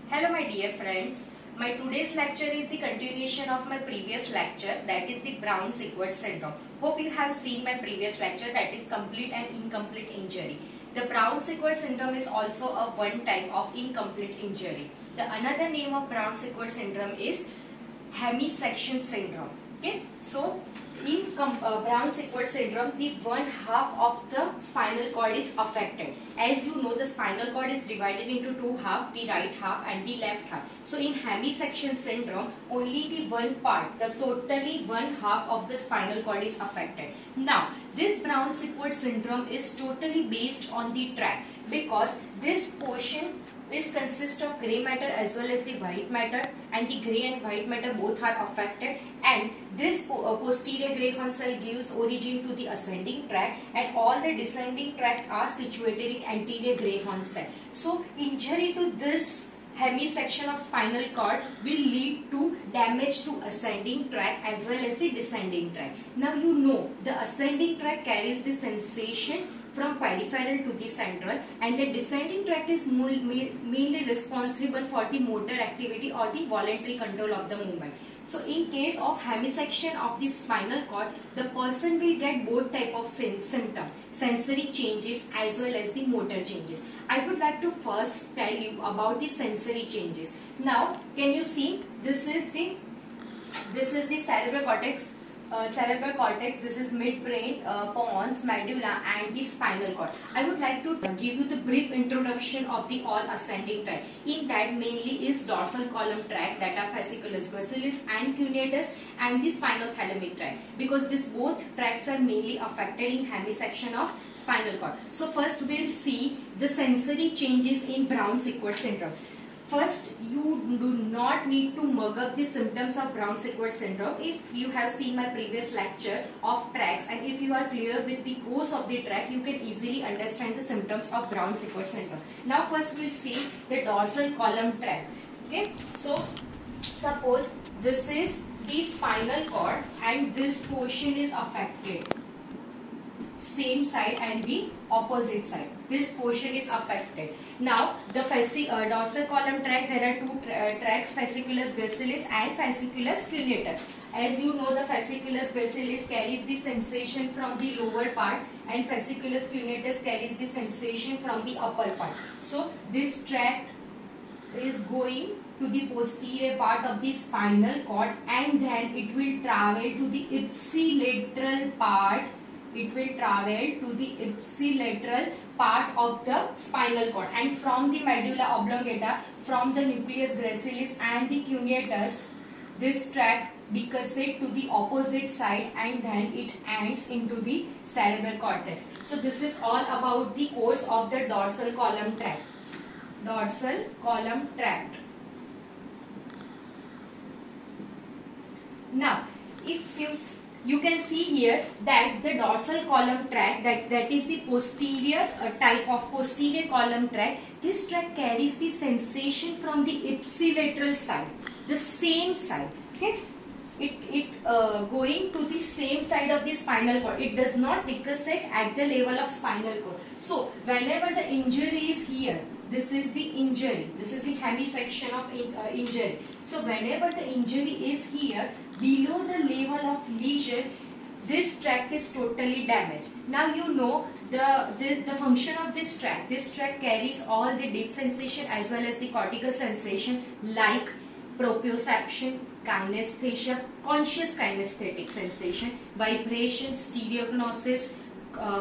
Hello my dear friends. My today's lecture is the continuation of my previous lecture, that is the Brown-Sequard syndrome. Hope you have seen my previous lecture, that is complete and incomplete injury. The Brown-Sequard syndrome is also a one type of incomplete injury. The another name of Brown-Sequard syndrome is hemisection syndrome. Okay, so in Brown-Sequard syndrome, the one half of the spinal cord is affected. As you know, the spinal cord is divided into two halves, the right half and the left half. So in hemisection syndrome, only the one part, the totally one half of the spinal cord is affected. Now, this Brown-Sequard syndrome is totally based on the tract, because this portion is consist of grey matter as well as the white matter, and the grey and white matter both are affected, and this posterior grey horn cell gives origin to the ascending tract, and all the descending tract are situated in anterior grey horn cell. So injury to this hemisection of spinal cord will lead to damage to ascending tract as well as the descending tract. Now you know the ascending tract carries the sensation from peripheral to the central, and the descending tract is mainly responsible for the motor activity or the voluntary control of the movement. So in case of hemisection of the spinal cord, the person will get both type of symptom, sensory changes as well as the motor changes. I would like to first tell you about the sensory changes. Now can you see, this is the cerebral cortex. This is midbrain, pons, medulla and the spinal cord. I would like to give you the brief introduction of the all ascending tract. In that mainly is dorsal column tract, that are fasciculus gracilis and cuneatus, and the spinothalamic tract, because these both tracts are mainly affected in hemisection of spinal cord. So first we will see the sensory changes in Brown-Sequard syndrome. First, you do not need to mug up the symptoms of Brown-Sequard syndrome if you have seen my previous lecture of tracts, and if you are clear with the course of the tract, you can easily understand the symptoms of Brown-Sequard syndrome. Now first we'll see the dorsal column tract. Okay, so suppose this is the spinal cord and this portion is affected. Same side and the opposite side, this portion is affected. Now the dorsal column tract, there are two tracts, fasciculus gracilis and fasciculus cuneatus. As you know, the fasciculus gracilis carries the sensation from the lower part and fasciculus cuneatus carries the sensation from the upper part. So this tract is going to the posterior part of the spinal cord, and then it will travel to the ipsilateral part. It will travel to the ipsilateral part of the spinal cord, and from the medulla oblongata, from the nucleus gracilis and the cuneatus, this tract decussate to the opposite side, and then it ends into the cerebral cortex. So this is all about the course of the dorsal column tract. Dorsal column tract. Now, if you can see here that the dorsal column tract, that is the posterior type of posterior column tract, this tract carries the sensation from the ipsilateral side, the same side. Okay, it going to the same side of the spinal cord. It does not decussate at the level of spinal cord. So whenever the injury is here, this is the injury, this is the hemisection of injury. So whenever the injury is here, below the level of lesion, this tract is totally damaged. Now you know the function of this tract. This tract carries all the deep sensation as well as the cortical sensation like proprioception, kinesthesia, conscious kinesthetic sensation, vibration, stereognosis,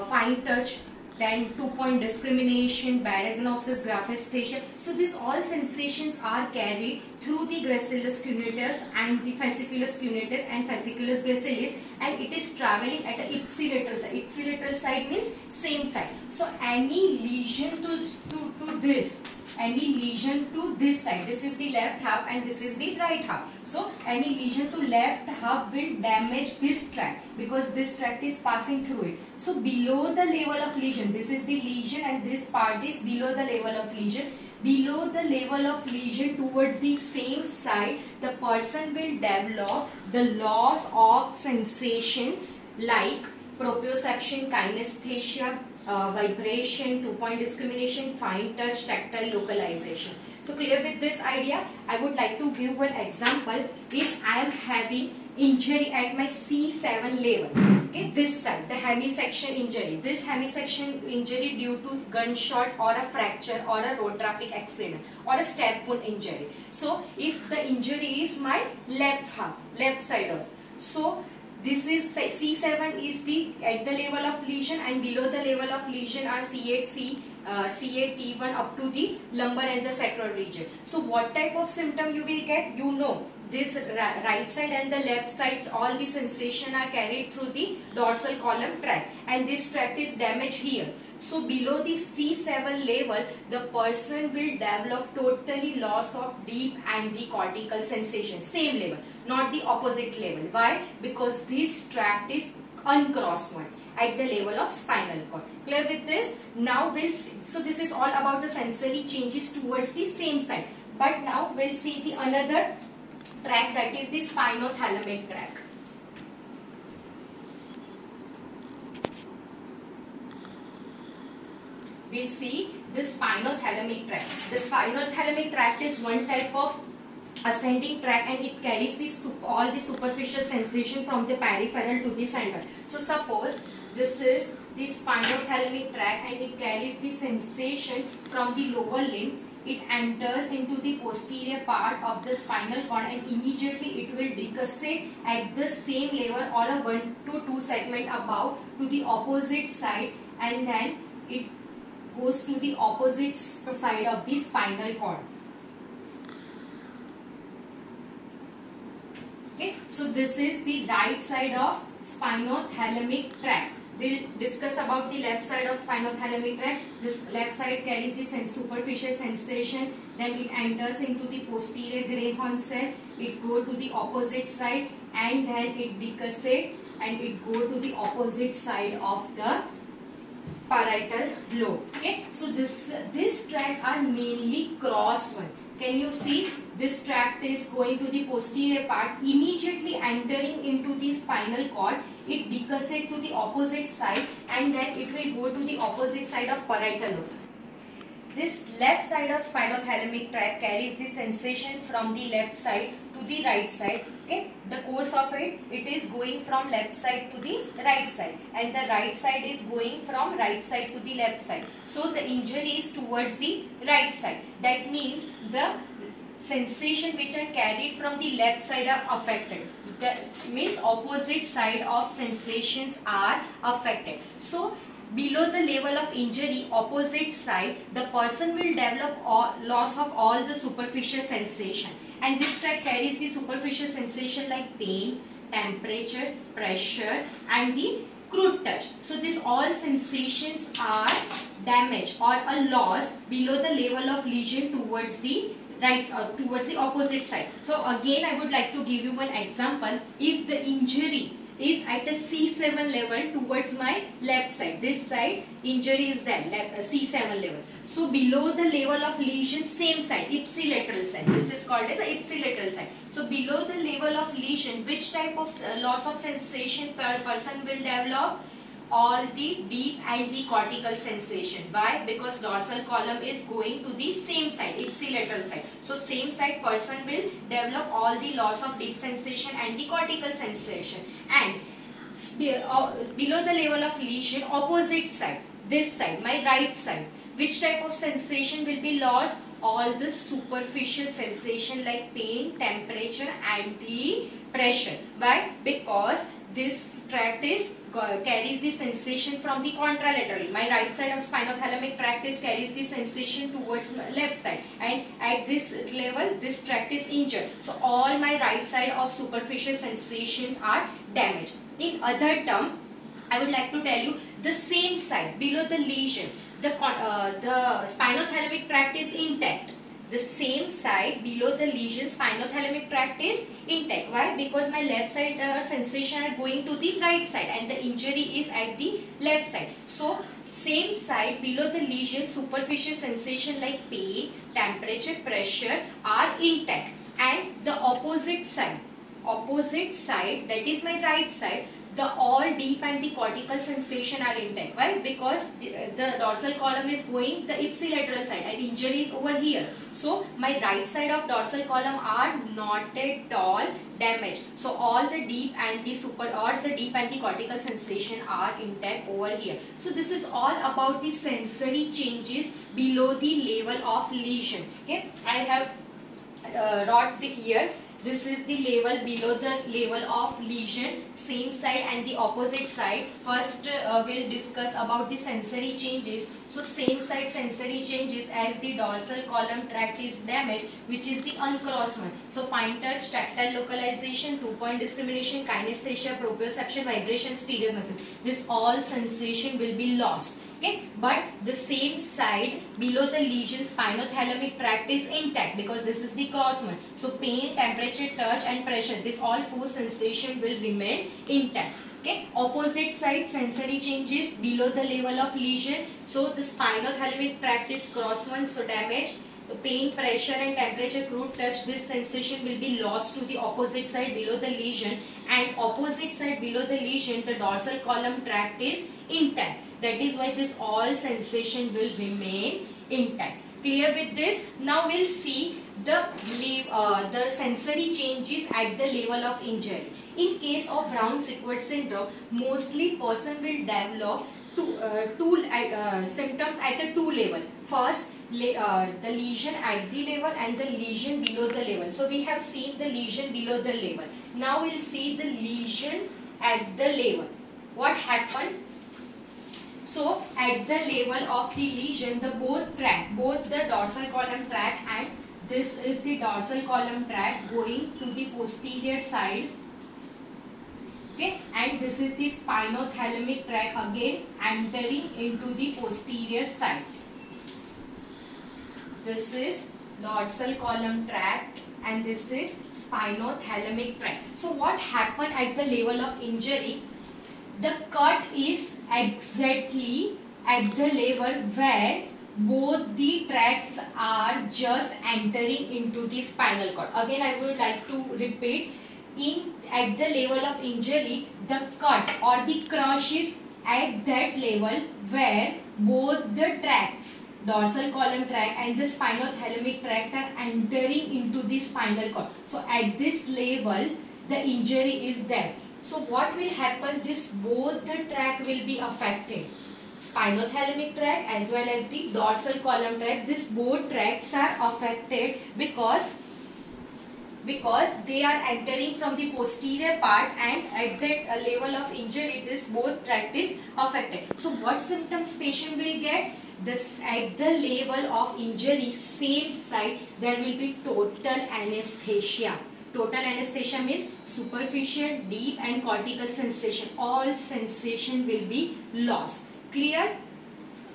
fine touch, then 2-point discrimination, baragnosis, graphesthesia. So these all sensations are carried through the gracilis cuneatus and the fasciculus cuneatus and fasciculus gracilis, and it is traveling at a ipsilateral side. Ipsilateral side means same side. So any lesion to this, any lesion to this side, this is the left half and this is the right half. So any lesion to left half will damage this tract, because this tract is passing through it. So below the level of lesion, this is the lesion and this part is below the level of lesion. Below the level of lesion towards the same side, the person will develop the loss of sensation like proprioception, kinesthesia, vibration, 2-point discrimination, fine touch, tactile localization. So clear with this idea? I would like to give one example. If I am having injury at my C7 level, okay, this side, the hemisection injury, this hemisection injury due to gunshot or a fracture or a road traffic accident or a step wound injury. So if the injury is my left half, left side of, so this is C7 is the at the level of lesion, and below the level of lesion are C8, C8, T1 up to the lumbar and the sacral region. So what type of symptom you will get? You know, this right side and the left sides, all the sensation are carried through the dorsal column tract, and this tract is damaged here. So below the C7 level, the person will develop totally loss of deep and the cortical sensation, same level, not the opposite level. Why? Because this tract is uncrossed one at the level of spinal cord. Clear with this? Now we'll see. So this is all about the sensory changes towards the same side. But now we'll see the another tract, that is the spinothalamic tract. We'll see the spinothalamic tract. The spinothalamic tract is one type of ascending tract, and it carries all the superficial sensation from the peripheral to the center. So suppose this is the spinothalamic tract and it carries the sensation from the lower limb. It enters into the posterior part of the spinal cord, and immediately it will decussate at the same level or a 1 to 2 segment above to the opposite side, and then it goes to the opposite side of the spinal cord. Okay, so this is the right side of spinothalamic tract. We'll discuss about the left side of spinothalamic tract. This left side carries the superficial sensation, then it enters into the posterior grey horn cell, it go to the opposite side, and then it decussate and it go to the opposite side of the parietal lobe. Okay, so this tract are mainly cross one. Can you see? This tract is going to the posterior part, immediately entering into the spinal cord. It decussate to the opposite side, and then it will go to the opposite side of parietal lobe. This left side of spinothalamic tract carries the sensation from the left side to the right side. Okay, the course of it is going from left side to the right side, and the right side is going from right side to the left side. So the injury is towards the right side. That means the sensation which are carried from the left side are affected. That means opposite side of sensations are affected. So below the level of injury, opposite side, the person will develop loss of all the superficial sensation, and this tract carries the superficial sensation like pain, temperature, pressure, and the crude touch. So these all sensations are damaged or a loss below the level of lesion towards the right or towards the opposite side. So again, I would like to give you one example. If the injury is at a C7 level towards my left side, this side injury is there, C7 level. So below the level of lesion, same side, ipsilateral side. This is called as a ipsilateral side. So below the level of lesion, which type of loss of sensation per person will develop? All the deep and the cortical sensation. Why? Because dorsal column is going to the same side, ipsilateral side. So same side person will develop all the loss of deep sensation and the cortical sensation. And below the level of lesion, opposite side, this side, my right side, which type of sensation will be lost? All the superficial sensation like pain, temperature, and the pressure. Why? Because this tract is carries the sensation from the contralaterally. My right side of spinothalamic tract is carries the sensation towards my left side, and at this level this tract is injured. So all my right side of superficial sensations are damaged. In other term, I would like to tell you the same side below the lesion, the spinothalamic tract is intact. The same side below the lesion, spinothalamic tract is intact. Why? Because my left side sensation are going to the right side and the injury is at the left side. So same side below the lesion, superficial sensation like pain, temperature, pressure are intact, and the opposite side, that is my right side, the all deep and the cortical sensation are intact. Why? Because the dorsal column is going the ipsilateral side and injury is over here. So my right side of dorsal column are not at all damaged. So all the deep and the cortical sensation are intact over here. So this is all about the sensory changes below the level of lesion. Okay, I have wrote here. This is the level below the level of lesion, same side and the opposite side. First we'll discuss about the sensory changes. So same side sensory changes as the dorsal column tract is damaged, which is the uncrossment. So fine touch, tactile localization, 2-point discrimination, kinesthesia, proprioception, vibration, stereognosis. This all sensation will be lost. Okay, but the same side below the lesion spinothalamic tract is intact because this is the crossment. So pain, temperature, touch and pressure, this all four sensation will remain intact. Okay, opposite side sensory changes below the level of lesion. So the spinothalamic tract is crossment, so damaged. The pain, pressure and temperature, crude touch, this sensation will be lost to the opposite side below the lesion, and opposite side below the lesion the dorsal column tract is intact. That is why this all sensation will remain intact. Clear with this? Now we'll see the sensory changes at the level of injury. In case of Brown-Sequard syndrome, mostly person will develop symptoms at a two level. First, the lesion at the level and the lesion below the level. So we have seen the lesion below the level. Now we'll see the lesion at the level. What happened? So at the level of the lesion, both the dorsal column tract and this is the dorsal column tract going to the posterior side. Okay, and this is the spinothalamic tract again entering into the posterior side. This is dorsal column tract and this is spinothalamic tract. So what happened at the level of injury? The cut is exactly at the level where both the tracts are just entering into the spinal cord. Again, I would like to repeat. At the level of injury, the cut or the crush is at that level where both the tracts, dorsal column tract and the spinothalamic tract, are entering into the spinal cord. So at this level, the injury is there. So what will happen? Both the tract will be affected. Spinothalamic tract as well as the dorsal column tract. Both tracts are affected because they are entering from the posterior part, and at that level of injury, both tract is affected. So what symptoms patient will get? At the level of injury, same side, there will be total anesthesia. Total anesthesia means superficial, deep and cortical sensation. All sensation will be lost. Clear?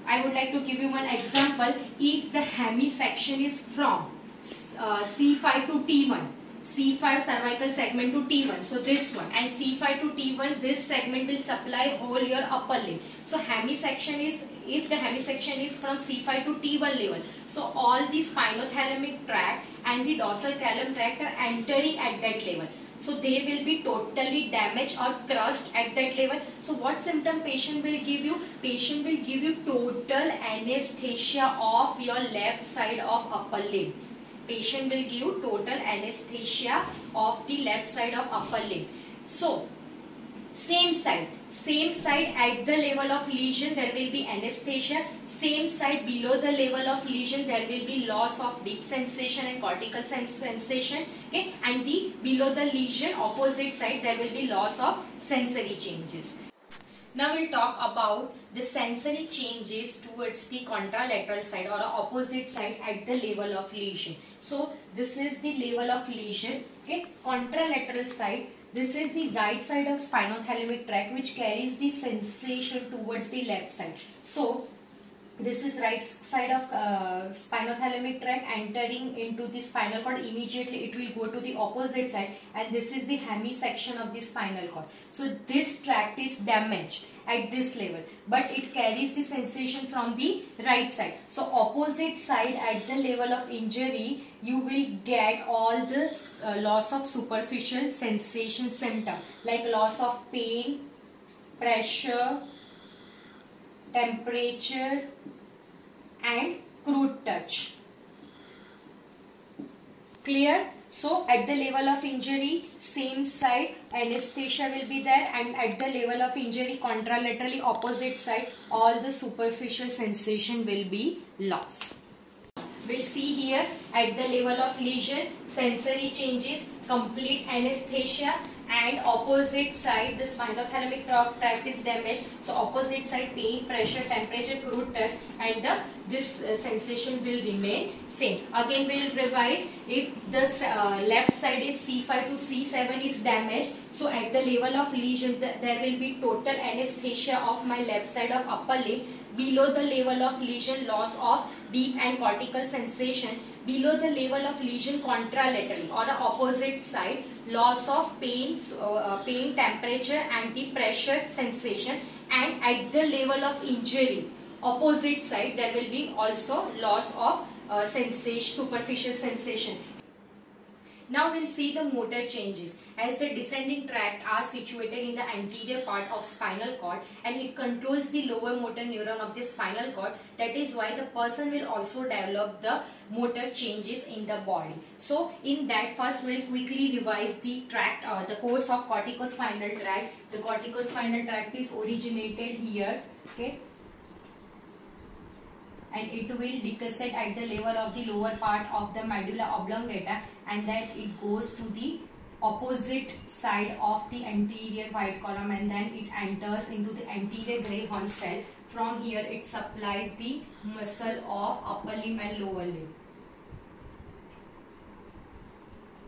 I would like to give you one example. If the hemisection is from C5 to T1, C5 cervical segment to T1, so this one, and C5 to T1, this segment will supply whole your upper limb. So if the hemisection is from C5 to T1 level, so all the spinothalamic tract and the dorsal column tract are entering at that level. So they will be totally damaged or crushed at that level. So what symptom patient will give you? Patient will give you total anesthesia of your left side of upper limb. Patient will give total anesthesia of the left side of upper limb. So same side at the level of lesion there will be anesthesia. Same side below the level of lesion there will be loss of deep sensation and cortical sensation. Okay, and the below the lesion opposite side there will be loss of sensory changes. Now we'll talk about the sensory changes towards the contralateral side or opposite side at the level of lesion. So this is the level of lesion. Okay, contralateral side. This is the right side of spinothalamic tract which carries the sensation towards the left side. So this is right side of spinothalamic tract entering into the spinal cord. Immediately it will go to the opposite side, and this is the hemisection of the spinal cord. So this tract is damaged at this level, but it carries the sensation from the right side. So opposite side at the level of injury, you will get all the loss of superficial sensation symptom like loss of pain, pressure, temperature and crude touch. Clear? So at the level of injury, same side anesthesia will be there, and at the level of injury, contralaterally opposite side, all the superficial sensation will be lost. We'll see here at the level of lesion, sensory changes, complete anesthesia, and opposite side the spinothalamic tract is damaged. So opposite side pain, pressure, temperature, crude touch, and this sensation will remain same. Again we'll revise. If the left side is C5 to C7 is damaged, so at the level of lesion there will be total anesthesia of my left side of upper limb. Below the level of lesion, loss of deep and cortical sensation. Below the level of lesion, contralaterally or the opposite side, loss of pain, temperature and the pressure sensation. And at the level of injury, opposite side, there will be also loss of sensation, superficial sensation. Now we'll see the motor changes, as the descending tract are situated in the anterior part of spinal cord and it controls the lower motor neuron of the spinal cord. That is why the person will also develop the motor changes in the body. So in that, first we'll quickly revise the tract, the course of corticospinal tract. The corticospinal tract is originated here, okay, and it will decussate at the level of the lower part of the medulla oblongata, and then it goes to the opposite side of the anterior white column, and then it enters into the anterior gray horn cell. From here it supplies the muscle of upper limb and lower limb.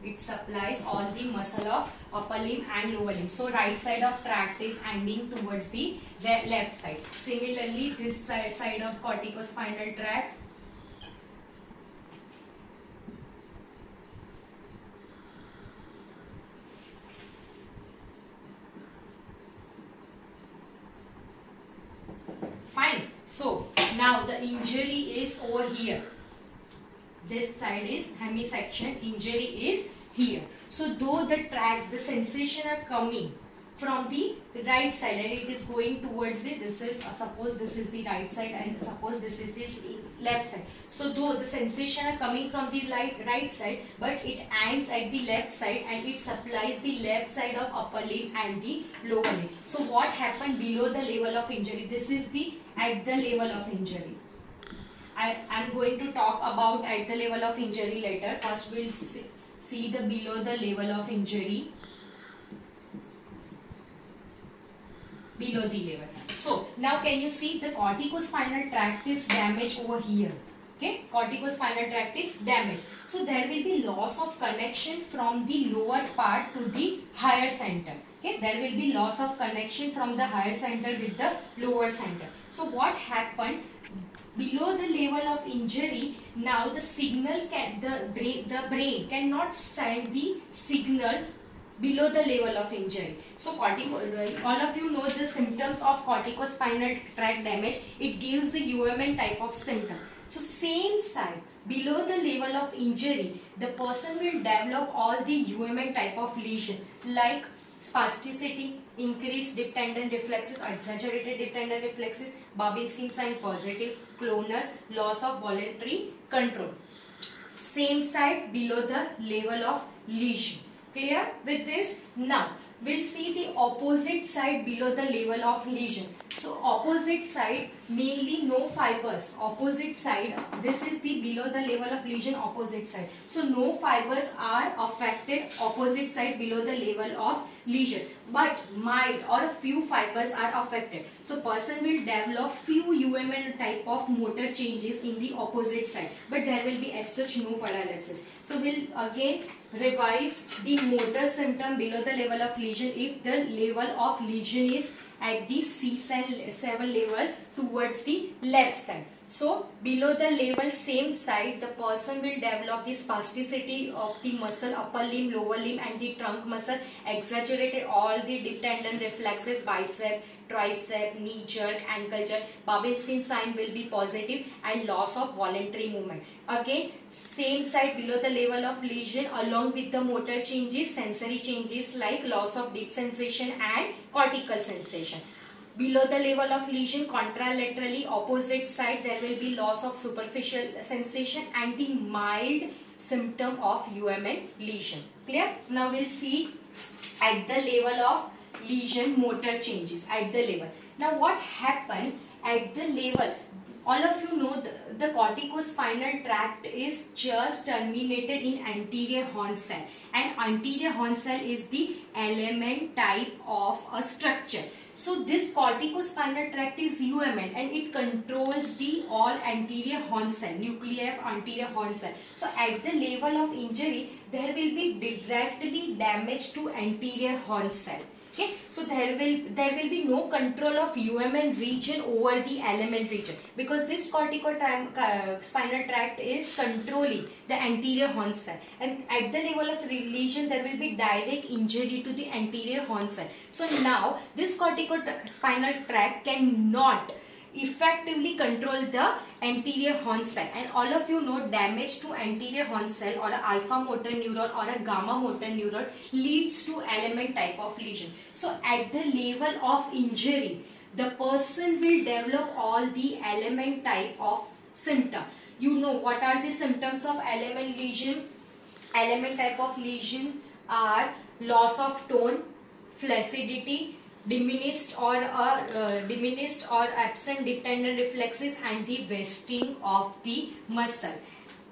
It supplies all the muscle of upper limb and lower limb. So right side of tract is ending towards the left side. Similarly, this side of corticospinal tract, fine. So now the injury is over here. This side is hemisection, injury is here. So though the tract, the sensation are coming from the right side and it is going towards the, this is suppose this is the right side and suppose this is this left side. So though the sensation are coming from the right side, but it ends at the left side and it supplies the left side of upper limb and the lower limb. So what happened below the level of injury? This is the at the level of injury. I am going to talk about at the level of injury later. First we'll see the below the level of injury. Below the level. So now can you see the corticospinal tract is damaged over here. Okay, corticospinal tract is damaged. So there will be loss of connection from the lower part to the higher center. Okay, there will be loss of connection from the higher center with the lower center. So what happened? Below the level of injury, now the signal the brain cannot send the signal below the level of injury. So all of you know the symptoms of corticospinal tract damage. It gives the UMN type of symptom. So same side, below the level of injury, the person will develop all the UMN type of lesion like spasticity, increased dip tendon reflexes, exaggerated dip tendon reflexes, Babinski sign positive, clonus, loss of voluntary control. Same side below the level of lesion. Clear with this? Now we'll see the opposite side below the level of lesion. So opposite side, mainly no fibers. Opposite side, this is the below the level of lesion opposite side. So no fibers are affected opposite side below the level of lesion. But mild or a few fibers are affected. So person will develop few UMN type of motor changes in the opposite side. But there will be as such no paralysis. So we'll again revise the motor symptom below the level of lesion if the level of lesion is at the C7 level towards the left side. So below the level, same side, the person will develop the spasticity of the muscle, upper limb, lower limb and the trunk muscle, exaggerated all the dip tendon reflexes, bicep, tricep, knee jerk, ankle jerk. Babinski sign will be positive and loss of voluntary movement. Again, same side below the level of lesion along with the motor changes, sensory changes like loss of deep sensation and cortical sensation. Below the level of lesion, contralaterally opposite side, there will be loss of superficial sensation and the mild symptom of UMN lesion. Clear? Now we'll see at the level of lesion motor changes at the level. Now what happened at the level? All of you know the corticospinal tract is just terminated in anterior horn cell, and anterior horn cell is the element type of a structure. So this corticospinal tract is UMN and it controls the all anterior horn cell, nuclei of anterior horn cell. So at the level of injury, there will be directly damage to anterior horn cell. Okay, so there will be no control of UMN region over the element region, because this corticospinal tract is controlling the anterior horn cell, and at the level of lesion there will be direct injury to the anterior horn cell. So now this corticospinal tract cannot effectively control the anterior horn cell, and all of you know damage to anterior horn cell or a alpha motor neuron or a gamma motor neuron leads to element type of lesion. So at the level of injury, the person will develop all the element type of symptom. You know what are the symptoms of element lesion? Element type of lesion are loss of tone, flaccidity, diminished or absent dependent reflexes, and the wasting of the muscle.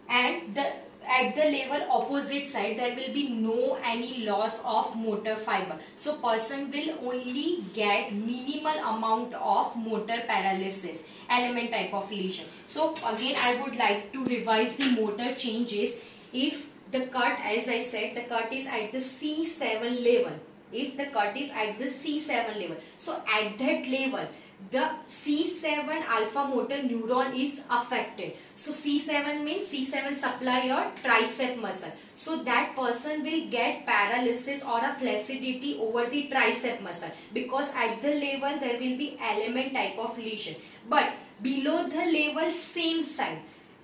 And at the level opposite side, there will be no any loss of motor fiber. So person will only get minimal amount of motor paralysis, element type of lesion. So again, I would like to revise the motor changes. If the cut, as I said, the cut is at the C7 level. If the cut is at the C7 level, so at that level, the C7 alpha motor neuron is affected. So C7 means C7 supply your tricep muscle. So that person will get paralysis or a flaccidity over the tricep muscle, because at the level there will be element type of lesion. But below the level, same side,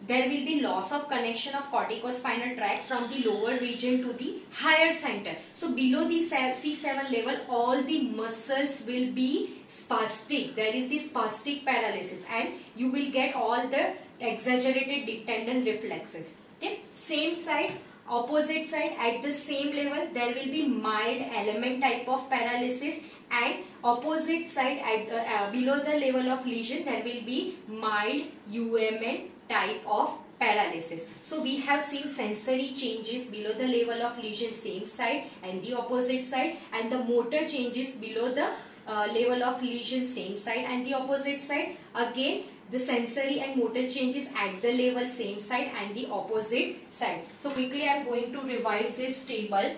there will be loss of connection of corticospinal tract from the lower region to the higher center. So below the C7 level, all the muscles will be spastic. There is the spastic paralysis, and you will get all the exaggerated dependent reflexes. Okay, same side, opposite side, at the same level, there will be mild element type of paralysis, and opposite side at below the level of lesion, there will be mild UMN type of paralysis. So we have seen sensory changes below the level of lesion, same side and the opposite side, and the motor changes below the level of lesion, same side and the opposite side. Again, the sensory and motor changes at the level, same side and the opposite side. So quickly I am going to revise this table.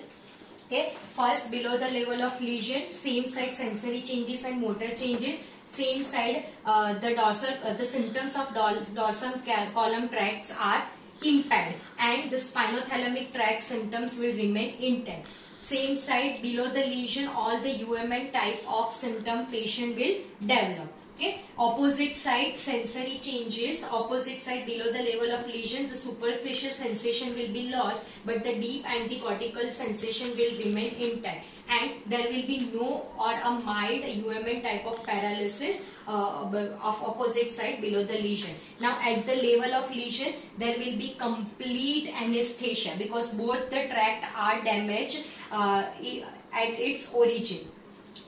Okay, first below the level of lesion, same side sensory changes and motor changes, same side the symptoms of dorsal column tracts are impaired, and the spinothalamic tract symptoms will remain intact. Same side below the lesion, all the UMN type of symptom patient will develop. Okay, opposite side sensory changes, opposite side below the level of lesion, the superficial sensation will be lost, but the deep and the cortical sensation will remain intact, and there will be no or a mild UMN type of paralysis of opposite side below the lesion. Now at the level of lesion, there will be complete anesthesia, because both the tract are damaged at its origin.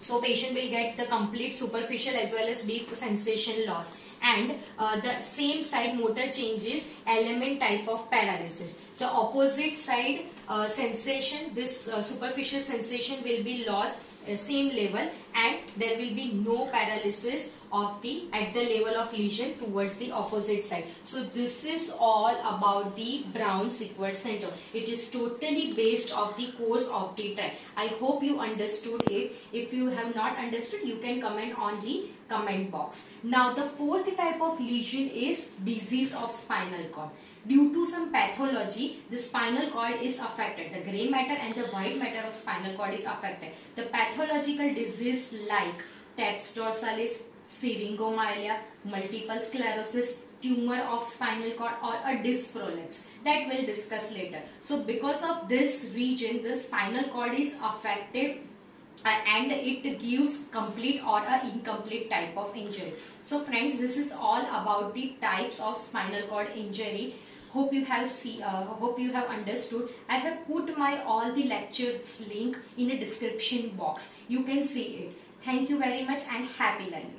So patient will get the complete superficial as well as deep sensation loss, and the same side motor changes, element type of paralysis. The opposite side sensation, this superficial sensation will be lost same level, and there will be no paralysis of the at the level of lesion towards the opposite side. So this is all about the Brown-Sequard syndrome. It is totally based on the course of the tract. I hope you understood it. If you have not understood, you can comment on the comment box. Now the fourth type of lesion is disease of spinal cord. Due to some pathology, the spinal cord is affected. The grey matter and the white matter of spinal cord is affected. The pathological disease like TAPS dorsalis, syringomyelia, multiple sclerosis, tumor of spinal cord, or a disc prolapse, that we'll discuss later. So because of this region, the spinal cord is affected and it gives complete or a incomplete type of injury. So friends, this is all about the types of spinal cord injury. Hope you have hope you have understood. I have put my all the lectures link in a description box. You can see it. Thank you very much and happy learning.